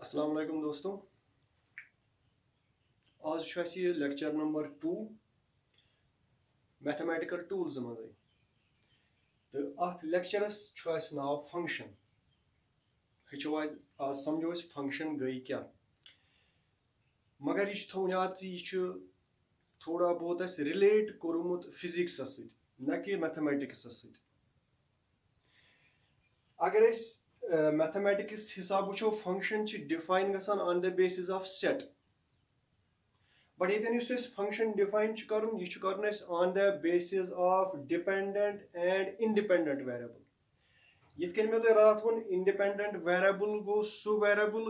अस्सलाम वालेकुम दोस्तों। आज छु असे लेक्चर नंबर 2 मैथमेटिकल टूल्स मज़े तो अत लेक्चरस छु अस नाव फंक्शन हेचो आज समझो अस फंक्शन गई क्या मगर यह थोन याद यह थोड़ा बहुत अस रिलेट कोरमुत फिजिक्स न कि मैथमेटिक्स अगर अस मैथमेटिक्स हिसाब वो फंक्शन डिफाइन गसान on the basis of set but ये फंक्शन डिफाइन कर on the basis of dependent and independent variable ये मे तुम रात वो इंडिपेंडेंट वेरिएबल गो सह वेरिएबल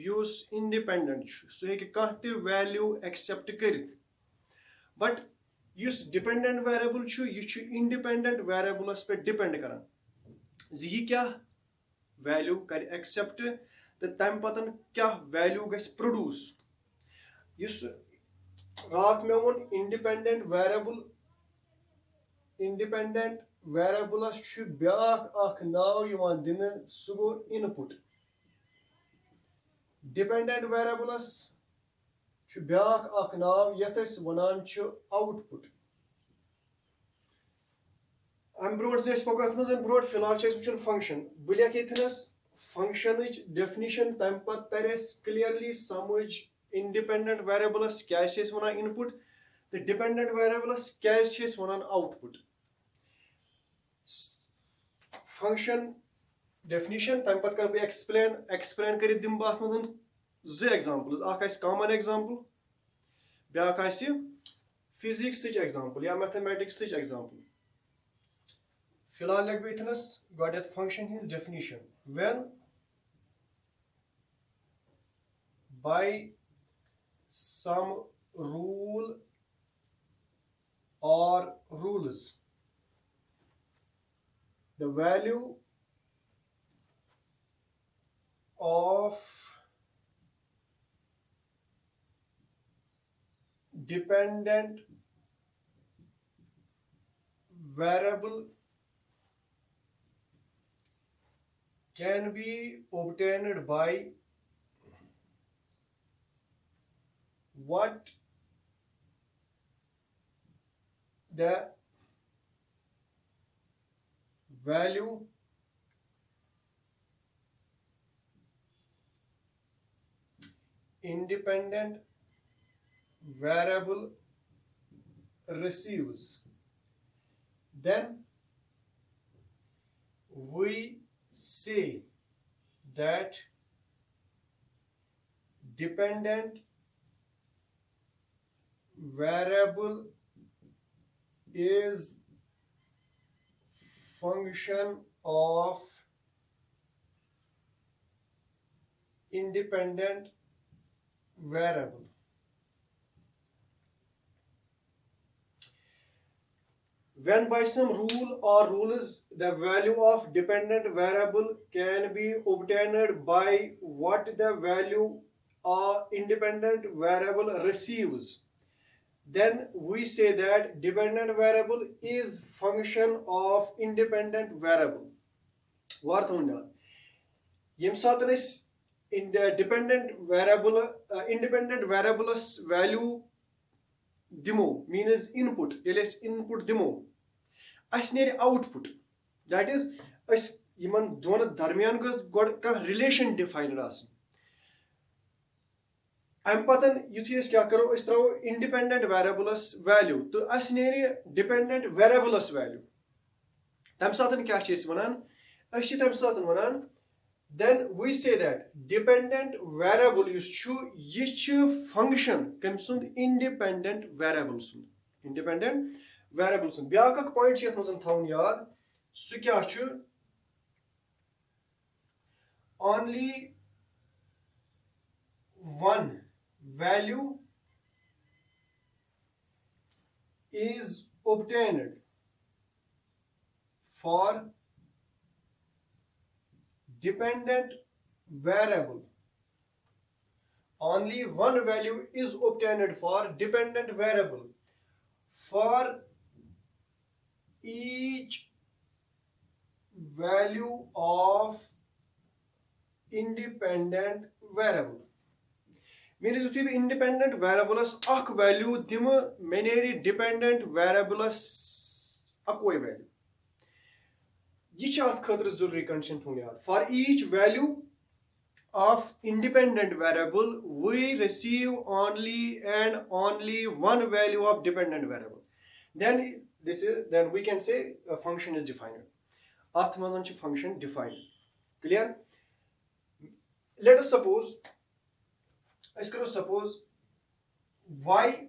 युस इंडिपेंडेंट सह हे कह वैल्यू एक्सेप्ट कर बट युस डिपेंडेंट वेरिएबल यह इंडिपेंडेंट वेरिएबलस पे डिपेंड कर यह क्या वैल्यू कर एक्सेप्ट तो तम पतन क्या वैल्यू गस प्रोड्यूस युस रात मे वोन इंडिपेंडेंट वेरिएबलस ब्याक नाव दिन सह गो इनपुट डिपेंडेंट वेरिएबलस ब्याक नाव यथ वनान आउटपुट अम ब्रो पको अत ब्रो फिलहाल वो फंक्शन बह लिख ये फंक्शन डेफिनिशन तम पत तर क्लियरली समझ इंडिपेंडेंट वेरिएबलस क्या वनान इनपुट तो डिपेंडेंट वेरिएबलस क्या वनान आउटपुट फंक्शन डेफिनिशन तम पत कर एक्सप्लेन कर दिम बह अत जो examples common example back physics example या मैथमेटिक्स एग्जाम्पल फिलहाल लिख बह गोड function his definition when by some rule or rules the value of dependent variable can be obtained by what the value independent variable receives, then we say that dependent variable is function of independent variable. When by some rule or rules the value of dependent variable can be obtained by what the value of independent variable receives, then we say that dependent variable is function of independent variable. What yem sat in the dependent variable independent variables value dimo means input yeles input dimo as near output that is as Yemen दोन दरमियान गोड का relation defined आसन अम पतन युथि क्या करो throw independent variables value तो अस नेरि dependent variables value तम सातन क्या वनान तम सातन वनान then we say that dependent variable यह function कम सुंद independent variable सुंद ब्याक पॉइंट यथ मज थवन याद सु क्या only one value is obtained for dependent variable. Only one value is obtained for dependent variable. For each value of independent variable. Means if you independent variables ak value dim many dependent variables akoi value. Ye छ at khatra zaruri condition thun yaad. For each value of independent variable we receive only and only one value of dependent variable. Then we can say a function is defined. At mazan छ function defined. Clear? Let us suppose y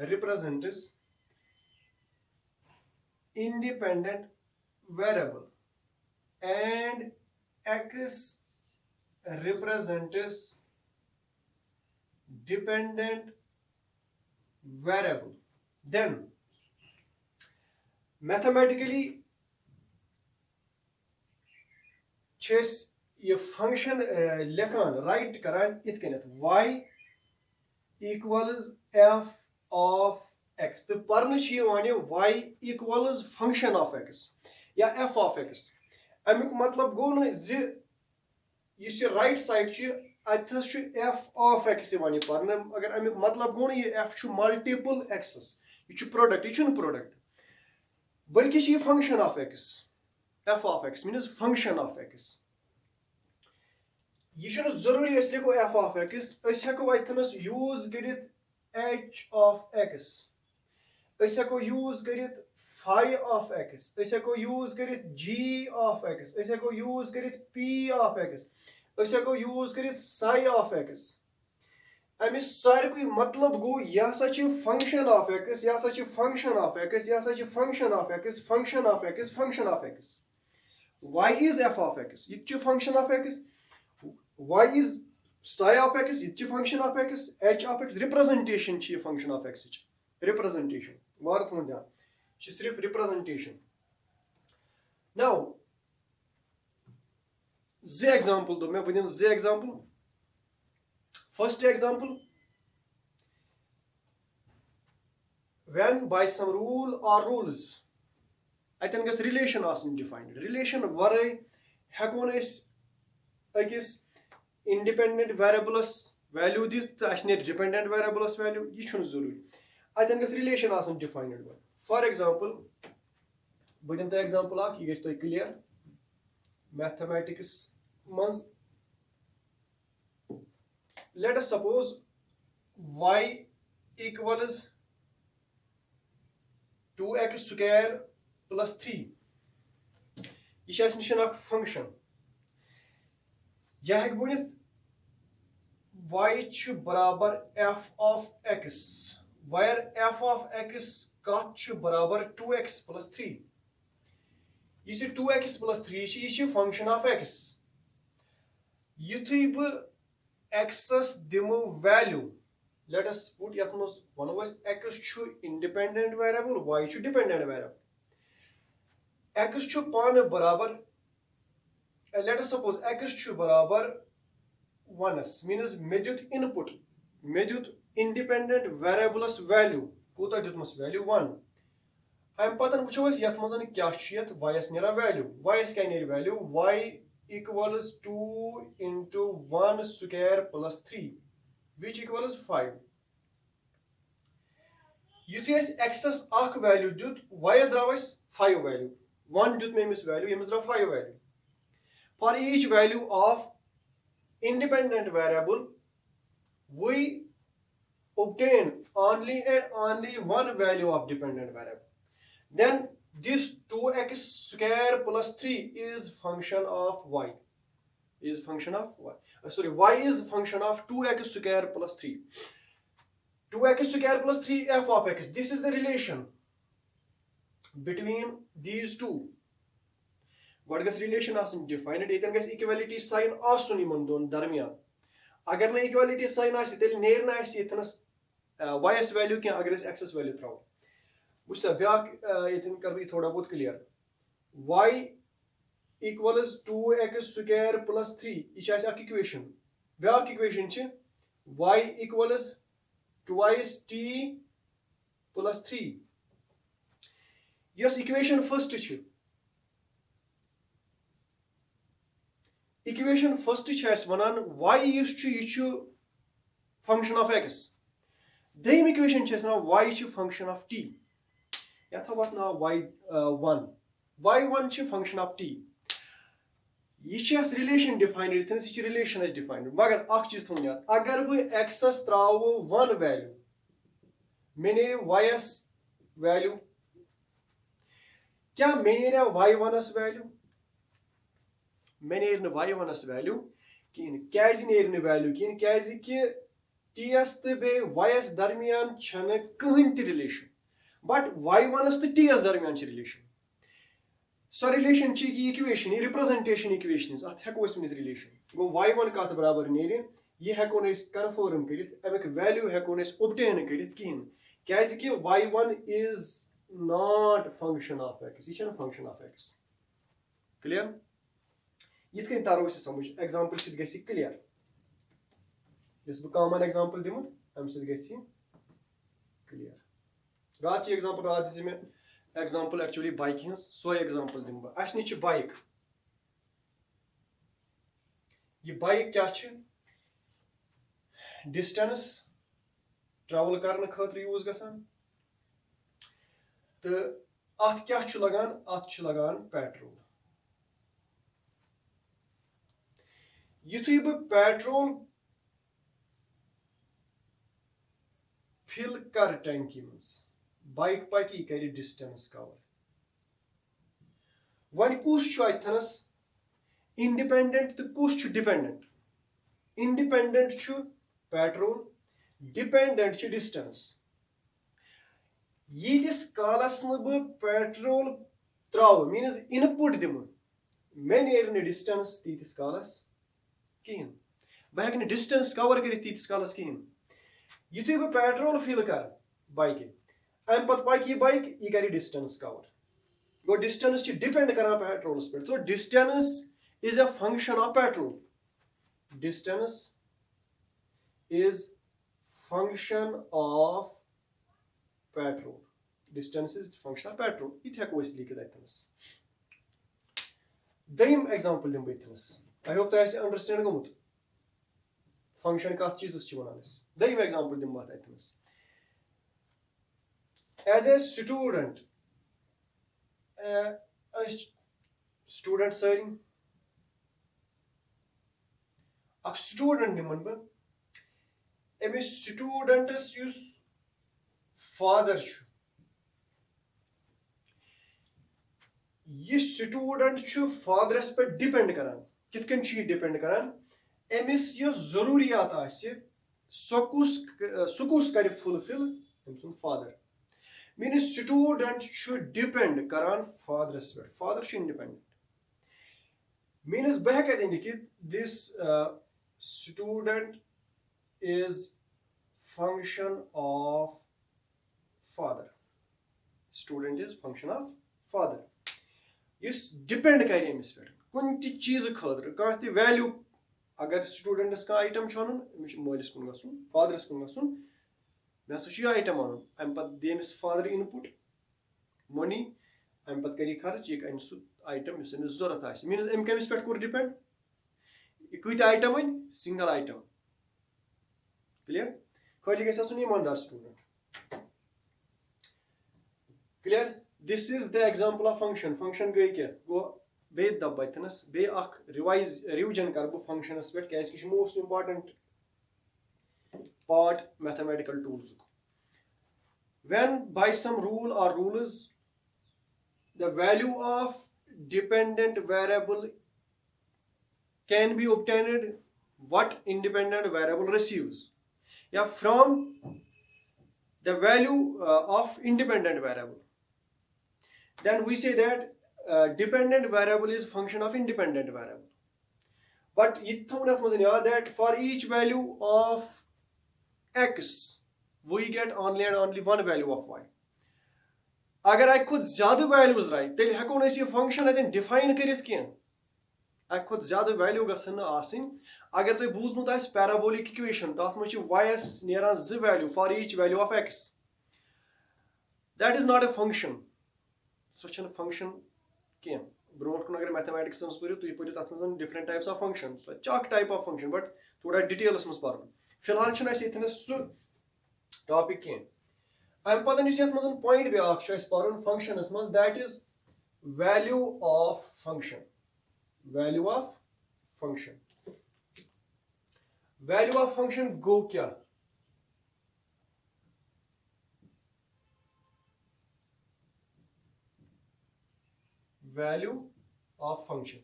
represents independent variable and x represents dependent variable. Then mathematically chess ये function लेखन write करान इत कनेथ y equals f of x. तो परन छी वाने y equals function of x या f of x. अमिक मतलब गो न ज इस right side छी अथस छ f of x वाने परन अगर अमिक मतलब गो न ये f छ multiple x's ये छ product ये छ product बल्कि छ function of x. f of x means function of x. ये छ जरूरी अस लिखो f of x अस हेको अथनस यूज करित h of x अस हेको यूज करित phi of x अस हेको यूज करित g of x अस हेको यूज करित p of x अस हेको यूज करित psi of x. अमिस सारकुई मतलब गो यह सा छ function of x यह सा छ function of x यह सा छ function of x function of x function of x. y is f of x it छ function of x. y is psi of x it छ function of x. h of x representation छ function of x छ representation वार थोन ध्यान छ सिर्फ representation. Now z example दो मैं बदिम z example. First example, when by some rule or rules I think this relation asin defined. Relation varai hekon is akis independent variables value dit asne dependent variables value ye chun zaruri. I think this relation asin defined. For example, budin the example ak ye gets clear mathematics mans. Let us suppose y equals 2x square plus 3. This is a function. यह बनित y छु बराबर f of x where f of x कत छु बराबर 2x plus 3. This is 2x plus 3 is function of x. Yuthi bu x's demo value. Let us put yatmos one was x chu independent variable y chu dependent variable. X chu pan barabar. Let us suppose x chu barabar 1s means medyut input medyut independent variables value kuta ditmus value 1. I am patan wucho es yatmos an kya chiyat y s nera value y s kya nera value y equals 2 into 1 square plus 3 which equals 5. Yuthi as x's ak value dut y s drawais 5 value 1 dut memis value yemis draw 5 value. For each value of independent variable we obtain only and only one value of dependent variable. Then this 2x square plus 3 is function of y. Is function of y. Y is function of 2x square plus 3. 2x square plus 3 f of x. This is the relation between these two. What is relation as defined? It is equality sign asun iman don darmiyan. Agar na equality sign as tel near na as itnas ys value ke agar x's value throw. Ussa byak itin karbi thoda bahut clear. Y equals 2x square plus 3. Each has a equation. Byak equation che y equals twice t plus 3. Yes, equation first chu. Equation first chess vanan y is chu function of x. Dame equation chess now y chu function of t. Yatha what now y1. Y1 chu function of t. This relation defined, this relation is defined. Magar ak cheez thon yaad. Agar bh x s traavo 1 value, mene y s value. Kya mene y1 s value? Mene y1 s value. Kin kyazi ne value kin kyazi ki t s te be y s darmiyan chhane kahin ti relation. But y1 s te t s darmiyan ch relation. So relation chi ki equation, representation equation is at heko is relation. Go y1 kath barabar nerin, ye heko ne confirm kirit, amek value heko ne obtain kirit kin. Kyazi ki y1 is not function of x, it's a function of x. Clear? Yith kain taro is samujh example sit gesi clear. This is common example dimu, am sit gesi clear. Raat example raat disi me example actually bike hins, so example dimba. Asni ch bike. Ye bike kya ch? Distance travel karne khatra use gasan. To at kya ch lagan? At ch lagan petrol. Yuthui be petrol fill kar tanki mans. Bike paki kari distance cover. One kus chu aithanas independent to kus chu dependent. Independent chu petrol, dependent chu distance. Yetis kalas nabu petrol trav means input dimu. Many air distance titis kalas kin. Back in distance cover kari titis kalas kin. Yuthui be petrol fill kar bike. I'm pat bike ye carry distance cover. Go distance to depend kara petrol speed. So distance is a function of petrol. Distance is function of petrol. Distance is function of petrol. It heko is likhe daithanas. Daim example dim baithanas. I hope that I understand gomut. Function kath cheezes chi vananas. Daim example dim baithanas. As a student, serving a student remember, a student is use father. This student chu father as per depend karan. Kitkan chi depend karan. Emis yo zaruriyat aise sukus kari fulfill himsun father. Means student should depend karan father as well. Father should independent. Means back I indicate this student is function of father. Student is function of father. Yes, depend kari emis per. Kunti cheez khadra kahti value agar student is ka item chhanun moilis kun gasun father is kun gasun. That's a item on. I'm but demis father input money. I'm but carry kharch ek item is in zorat means M can spec could depend. Equity item in single item. Clear? Student. Clear? This is the example of function. Function go wait the bythanas be revise revision karbo function aspect is most important part mathematical tools. When by some rule or rules the value of dependent variable can be obtained, what independent variable receives? Yeah, from the value of independent variable. Then we say that dependent variable is function of independent variable. But that for each value of x, we get only and only one value of y. Agar I could zyada values right, then hekon is a function I think define karit kien. I could zyada value gasan asin. Agar to boozmut as parabolic equation, that much y is near as z value for each value of x. That is not a function. सो छन function के brought कुन अगर mathematics मज पढ़ो तुम पढ़ो तथ मज different types of function so type of function but थोड़ा डिटेल्स मज पढ़ फिलहाल ये सह टॉपिक के अम पत पॉइंट ब्या पढ़ फंक्शनस मज that is value of function value of function value of function गो क्या value of function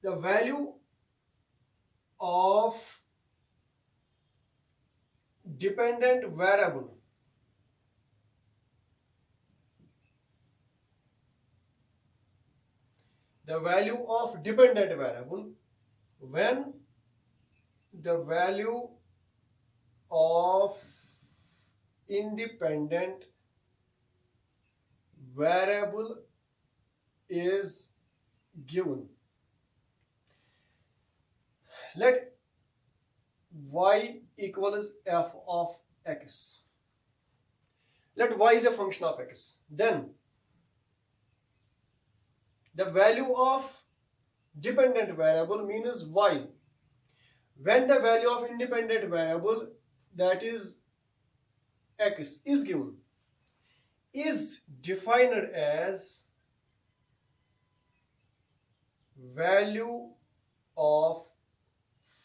the value of dependent variable the value of dependent variable when the value of independent variable is given. Let y equals f of x. Let y is a function of x. Then the value of dependent variable means y. When the value of independent variable that is x is given, is defined as value of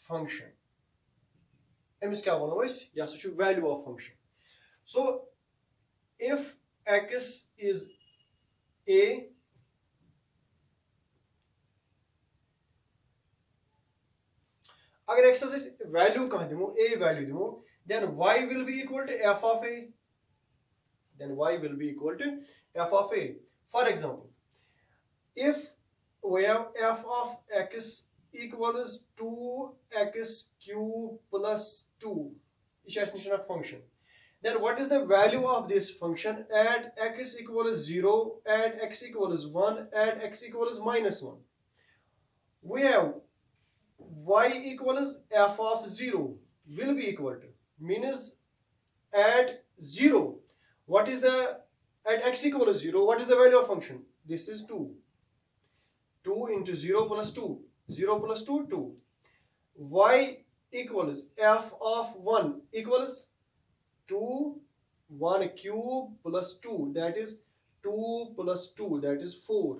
function. Amish क्या वनो यह value of function. So if x is a अगर x value कहाँ दिमो a value दिमो then y will be equal to f of a. Then y will be equal to f of a. For example, if we have f of x equals 2x cube plus 2, which is a function, then what is the value of this function at x equals 0, at x equals 1, at x equals minus 1? We have y equals f of 0 will be equal to, means at 0, what is the, at x equals 0, what is the value of function? This is 2. 2 into 0 plus 2. 0 plus 2, 2. Y equals f of 1 equals 2, 1 cube plus 2. That is 2 plus 2. That is 4.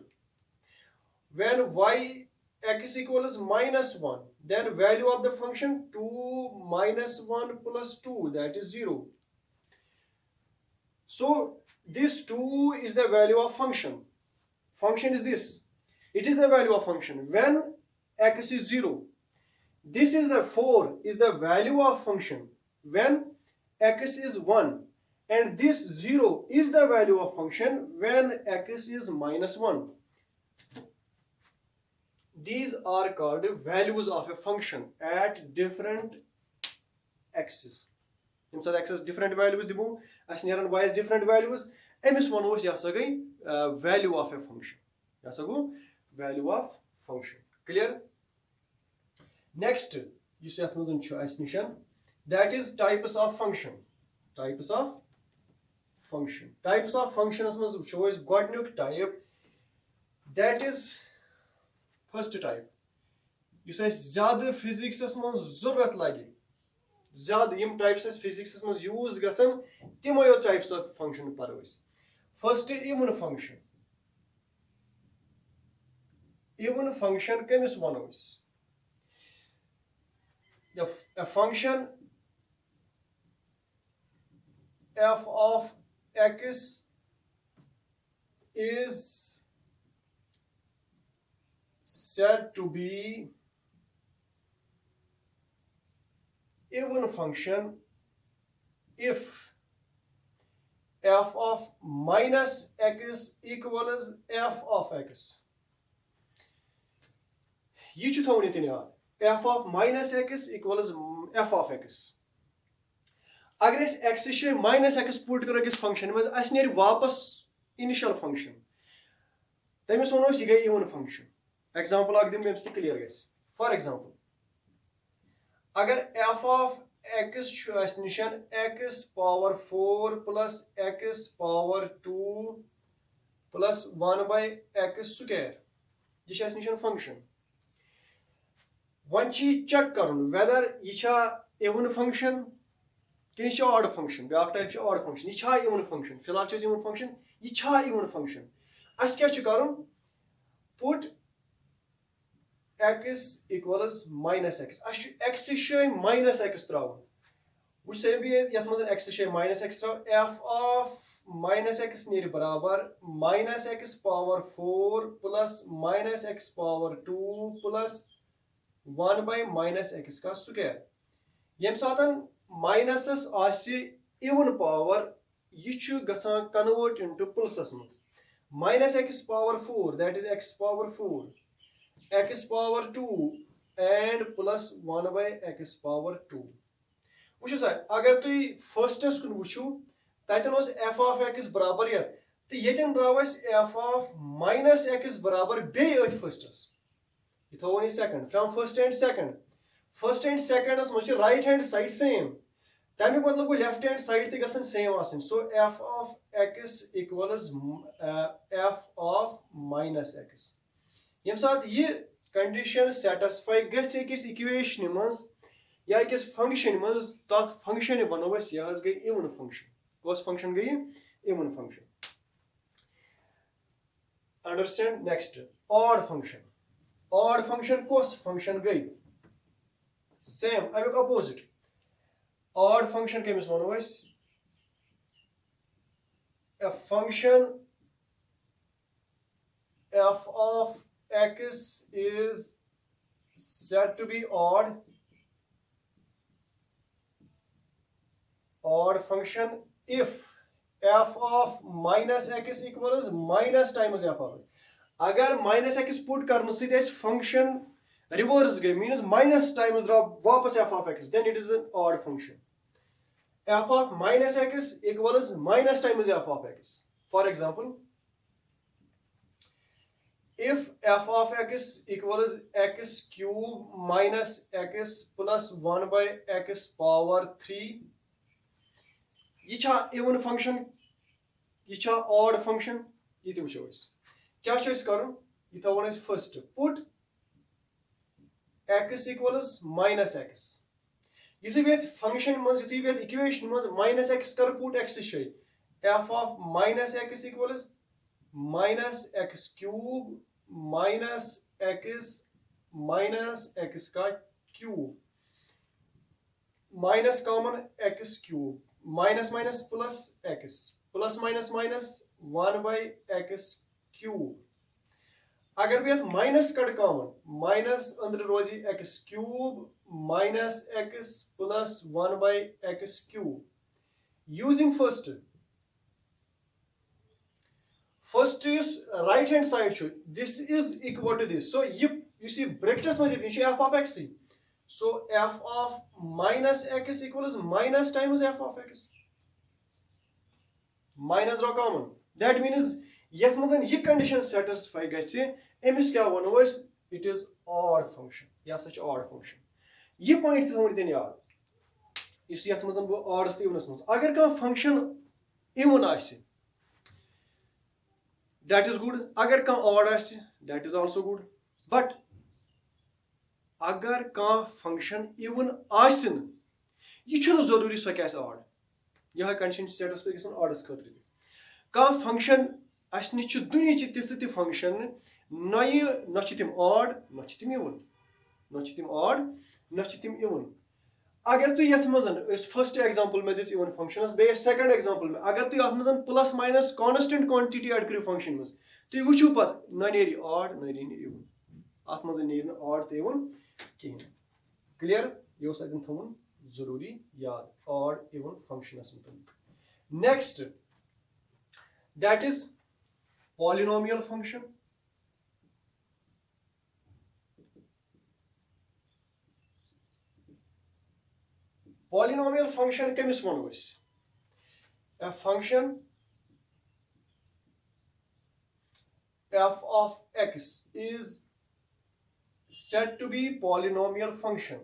When y x equals minus 1, then value of the function 2 minus 1 plus 2. That is 0. So this 2 is the value of function. Function is this. It is the value of function when x is 0. This is the 4 is the value of function when x is 1. And this 0 is the value of function when x is minus 1. These are called values of a function at different x's. Inside x has different values दिमो as near and y has different values emis वनो यह गई value of a function यह गो value of function clear. Next यस यथ मज निशन that is types of function. Types of function. Types of functions मज वचो अस गोडन्युक type that is first type यस अस ज्यादा physics मज जरूरत लगे ज्यादा यम टाइप्स फिजिक्स मज यूज गसन तिमो टाइप्स ऑफ फंक्शन पढ़ो first even function. Even function कमिस वनो a function f of x is said to be even function if f of minus x equals f of x. ये थोन ये याद f of minus x equals f of x. अगर x minus x put करो किस function में अस नेर वापस initial function तमिस वनो यह गई इवन फंक्शन. एग्जांपल दिम क्लियर गस. फॉर एग्जांपल अगर f of x چھُ اَسہِ نِشن x power 4 plus x power 2 plus 1 by x square. یہِ چھِ اَسہِ نِشن function. وۄنۍ چھِ یہِ چیک کرُن whether یہِ چھا even function کِنہٕ یہِ چھِ odd function. بیاکھ ٹایپ چھِ odd function. یہِ چھا even function. فِلحال چھِ أسۍ even function. یہِ چھا even function. اَسہِ کیاہ چھُ کرُن put x equals minus x. اَسہِ چھُ x جایہِ minus x تراوُن. وٕچھ سا یَتھ منٛز x جایہِ minus x تراو f of minus x نیرِ برابر minus x power 4 plus minus x power 2 plus 1 by minus x کا square. ییٚمہِ ساتہٕ minus آسہِ even power یہِ چھُ گژھان convert into plusس منٛز. minus x power 4 that is x power 4 x power 2 and plus 1 by x power 2. وٕچھو سا اگر تُہۍ فٔسٹس کُن وٕچھو تتٮ۪ن اوس f of x برابر یتھ تہٕ ییٚتٮ۪ن درٛاو اَسہِ f of minus x برابر بیٚیہِ أتھۍ فٔسٹس. یہِ تھاوون أسۍ second from first and second. First and seconds منٛز چھِ رایٹ ہینڈ سایڈ سیم. تمیُک مطلب گوٚو لیفٹ ہینڈ سایڈ تہِ گژھن سیم آسٕنۍ. سو f of x equals f of minus x. ییٚمہِ ساتہٕ یہِ کنڈیشن سیٹسفاے گژھِ أکِس اِکویشنہِ منٛز یا أکِس فنکشن منٛز تتھ فنکشنہِ وَنو أسۍ یہِ حظ گٔے اِون فنکشن. کۄس فنکشن گٔے even function. Understand. Next odd function. Odd function کۄس فنکشن گٔے سیم امیُک اپوزٹ. آڈ فنکشن کٔمِس وَنو أسۍ a function f of x is said to be odd function if f of minus x equals minus times f of x. اگر minus x put کرنہٕ سۭتۍ اَسہِ function reverse گٔے means minus times درٛاو واپس f of x then it is an odd function. f of minus x equals minus times f of x. For example, if f of x equals x cube minus x plus 1 by x power 3. یہِ چھا even function یہِ چھا odd function یہِ تہِ وٕچھو أسۍ. کیاہ چھُ اَسہِ کرُن یہِ تھاوون أسۍ first put x equals minus x. یُتھُے بہٕ یَتھ فنکشن منٛز یُتھُے بہٕ یَتھ اِکویشن منٛز minus x کر put x جایہِ f of minus x equals minus x cube minus x का cube minus common x cube minus minus plus x plus minus minus 1 by x cube. اگر بہٕ یَتھ minus کڑٕ common minus أنٛدرٕ روزِ x cube minus x plus 1 by x cube. Using first یُس right hand side چھُ this is equal to this. So یُس یہِ bracketس منٛز یہِ چھُ f of x. So f of minus x equals minus times f of x. Minus draw common. That means یَتھ منٛز یہِ condition satisfy گژھِ أمِس کیاہ وَنو أسۍ it is odd function. یہِ ہسا چھُ odd function. یہِ پویِنٹ تہِ تھاوُن تیٚلہِ یاد یُس یَتھ منٛز گوٚو آڈس تہٕ اِونس منٛز. اگر کانٛہہ فنکشن اِون آسہِ that is good. اگر کانٛہہ odd آسہِ that is also good. But اگر کانٛہہ فنکشن اِون آسہِ نہٕ یہِ چھُنہٕ ضروٗری سۄ کیٛاہ آسہِ odd. یِہوے کنڈیشن چھِ سیٹسفاے گژھان آڈس خٲطرٕ تہِ. کانٛہہ فنکشن اَسہِ نِش چھِ دُنیہچہِ تِژھ تہِ فنکشن نہ چھِ تِم odd نہ چھِ تِم اِون. نہ چھِ تِم odd نہ چھِ تِم اِون. اگر تُہۍ یَتھ منٛز أسۍ فٔسٹ ایگزامپل مےٚ دِژ اِون فنکشنس بیٚیہِ سیکنڈ ایگزامپل مےٚ اگر تُہۍ اَتھ منٛز plus minus constant quantity add کٔرِو فنکشن منٛز تُہۍ وٕچھِو پتہٕ نہ نیرِ odd نہ نیرِ اِون. اَتھ منٛز نیرِ نہٕ odd تہٕ اِون کِہینۍ. کلیر. یہِ اوس اَتٮ۪ن تھاوُن ضروٗری یاد odd اِون فنکشنس مُتعلق. Next that is polynomial function. Polynomial function کٔمِس وَنو أسۍ a function f of x is said to be polynomial function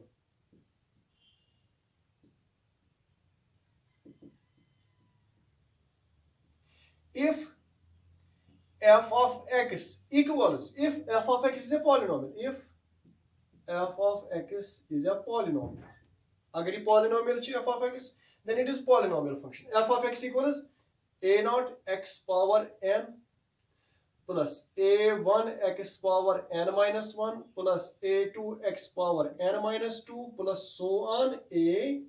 if f of x equals, if f of x is a polynomial, if f of x is a polynomial, agar ye polynomial chi f of x, then it is polynomial function. F of x equals a naught x power n plus a1 x power n minus 1 plus a2 x power n minus 2 plus so on a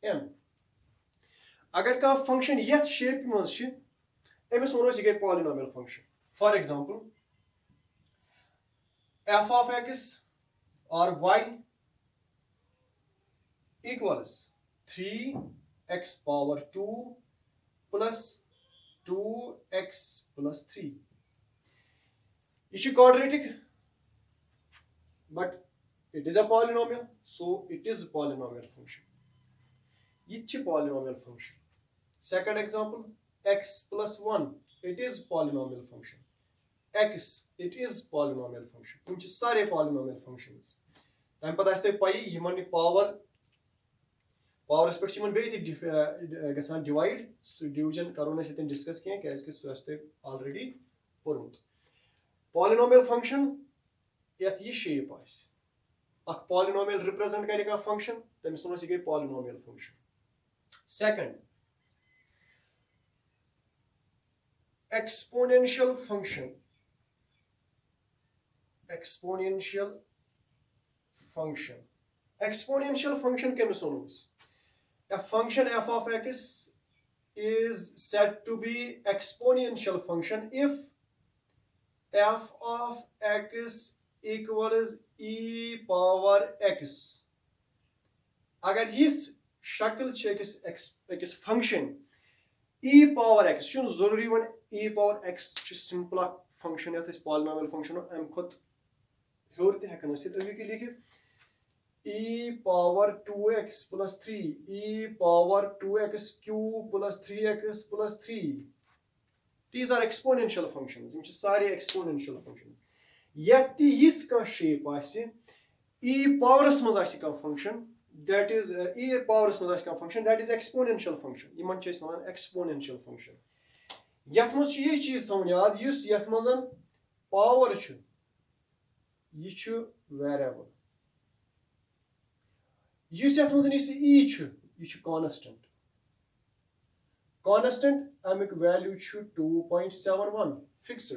n. Agar ka function yet shape mans chi, emis wono is a polynomial function. For example, f of x or y equals 3x power 2 plus 2x plus 3. It is quadratic, but it is a polynomial, so it is a polynomial function. It is a polynomial function. Second example, x plus 1, it is polynomial function. X, it is polynomial function. Which is sare polynomial functions. Time pata aste pai yiman power respect yiman be gasan divide, so division karona setin discuss kiya kya iske so aste already pormut. Polynomial function yet ye shape is. A polynomial represent karega function, then so is a polynomial function. Second, exponential function. Exponential function. Exponential function kemis. A function f of x is said to be exponential function if f of x equals e power x. Agar this shakl x function e power x shun zoruri one e power x simple function yat is polynomial function am khot hyor te hekan sit ke e power 2x plus 3 e power 2x cube plus 3x plus 3. These are exponential functions. These are sare exponential functions. Yet this ka shape ase e power mas ka function, that is e power mas ka function, that is exponential function. Iman chis nan exponential function. Yat mas ye cheez thaun yaad yus yat mazan power chu ye chu variable. Yus yat mazan is e chu ye chu constant. Constant amic value chu 2.71 fixed.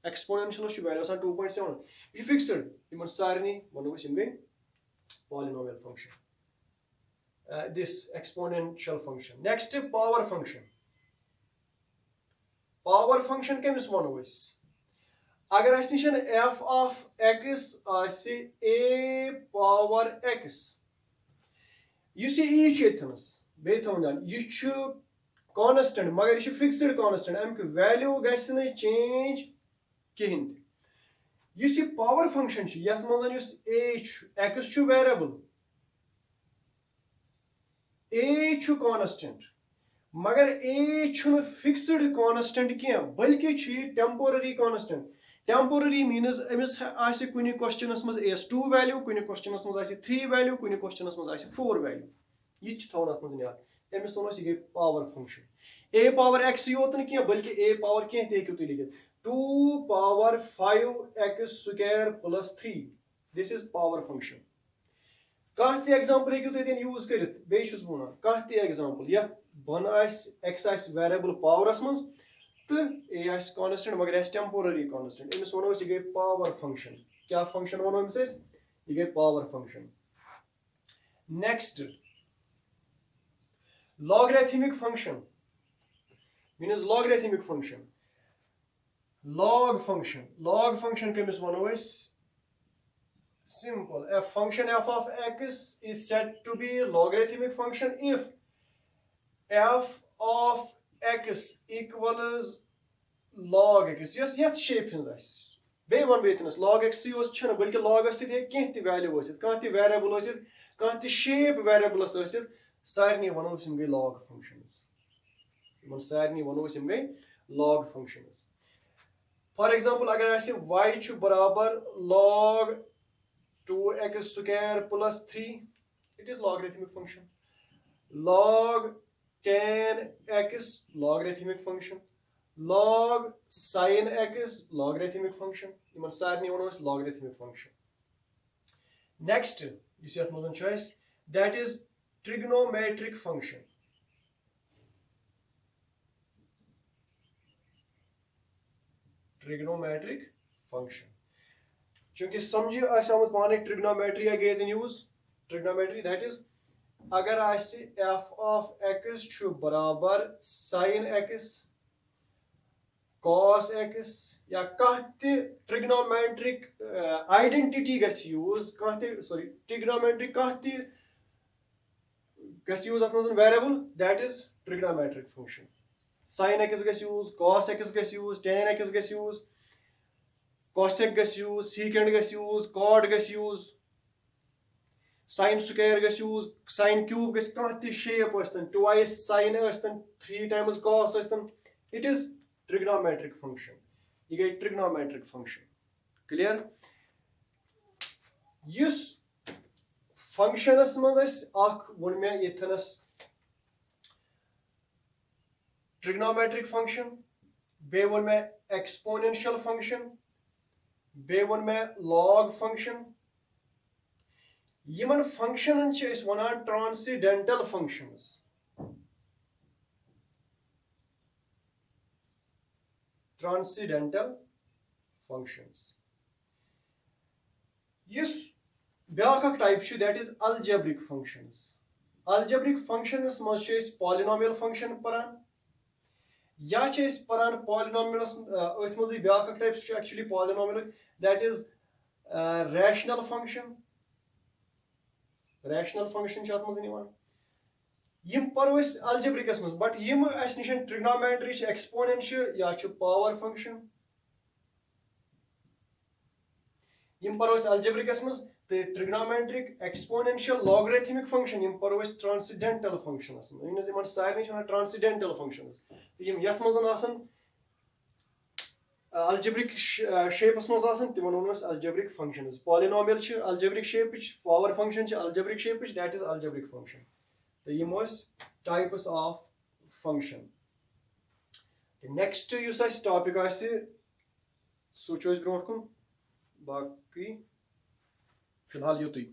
Exponential chu value is 2.7. If fixed, iman sarni manu simge polynomial function. This exponential function. Next power function. Power function kemis manu is. Agar as nishan f of x ase a power x. You see each ethanas. Bethaundan. You chu constant. Magar you fixed constant. Amic value gasne change kihind. You see power function chi yath mazan yus h x chu variable. A chu constant. Magar a chu fixed constant kiya balki chi temporary constant. Temporary means emis ase kuni question as mas as 2 value, kuni question as mas ase 3 value, kuni question as mas ase 4 value. Yich thaunat mas niyat. Emis sono sige power function. A power x yotn kiya balki a power kiya te ekyu likit. 2 power 5x square plus 3. This is power function. Kahti example ekyu te use karit. Be chus buna. Kahti example ya ban as x as variable power as mas a as constant magar as temporary constant. Emis wono sige power function. Kya function wono emis is? Ye power function. Next, logarithmic function. Means logarithmic function. Log function. Log function kemis wono is simple. A function f of x is said to be logarithmic function if f of x equals log x. Yes, yet shape is this. Be one witness log x was chana balki log x it kehti value was it, kanti variable was it, kanti shape variable was it, sarni one of simge log functions. One sarni one of simge log functions. For example, agar I say y chu barabar log 2x square plus 3, it is logarithmic function. Log 10x logarithmic function. log sin x logarithmic function یمن سارنٕے وَنو أسۍ logarithmic function. Next یُس یَتھ منٛز چھُ اَسہِ that is trigonometric function. Trigonometric function. چونکہ سمجھ آسہِ آمُت پانے trigonometry آیہِ گٔے ییٚتٮ۪ن use. Trigonometry that is اگر آسہِ f of x چھُ برابر sin x cos x یا کانٛہہ تہِ trigonometric identity گژھِ use کانٛہہ تہِ trigonometric کانٛہہ تہِ گژھِ use اَتھ منٛز variable that is trigonometric function. Sin x گژھِ use cos x گژھِ use tan x گژھِ use cosec گژھِ use secant گژھِ use cot گژھِ use sin square گژھِ use sin cube گژھِ کانٛہہ تہِ shape ٲسۍتن twice sin ٲسۍتن 3 times cos ٲسۍتن it is trigonometric function. یہِ گٔے trigonometric function. Clear? یُس functionس منٛز اَسہِ اکھ ووٚن مےٚ ییٚتھنس trigonometric function بیٚیہِ ووٚن مےٚ exponential function بیٚیہِ ووٚن مےٚ log function. یِمن functionن چھِ أسۍ وَنان transcendental functions. Transcendental functions. یُس بیاکھ اکھ ٹایپ چھُ that is algebraic functions. Algebraic functions منٛز چھِ أسۍ polynomial function پران یا چھِ أسۍ پران polynomialس أتھۍ منٛزٕے بیاکھ اکھ ٹایپ سُہ چھُ actually polynomial that is rational function. Rational function چھِ اتھ منٛز یِوان. یِم پرو أسۍ algebraicس منٛز بٹ یِم اَسہِ نِش trigonometry چھِ exponent چھِ یا چھُ power function یِم پرو أسۍ algebraicس منٛز تہٕ trigonometric exponential logarithmic function یِم پرو أسۍ transcendental functionس منٛز. یِمن سارنٕے چھِ وَنان transcendental functions. تہٕ یِم یَتھ منٛز آسان algebraic shapes منٛز آسان تِمن وَنو أسۍ algebraic functions. Polynomial چھِ algebraic shapeٕچ power function چھِ algebraic shapeٕچ that is algebraic function. تہٕ یِم ٲسۍ types of function. Next یُس اَسہِ topic آسہِ سُہ چھُ أسۍ برونٛٹھ کُن باقٕے فِلحال یُتُے.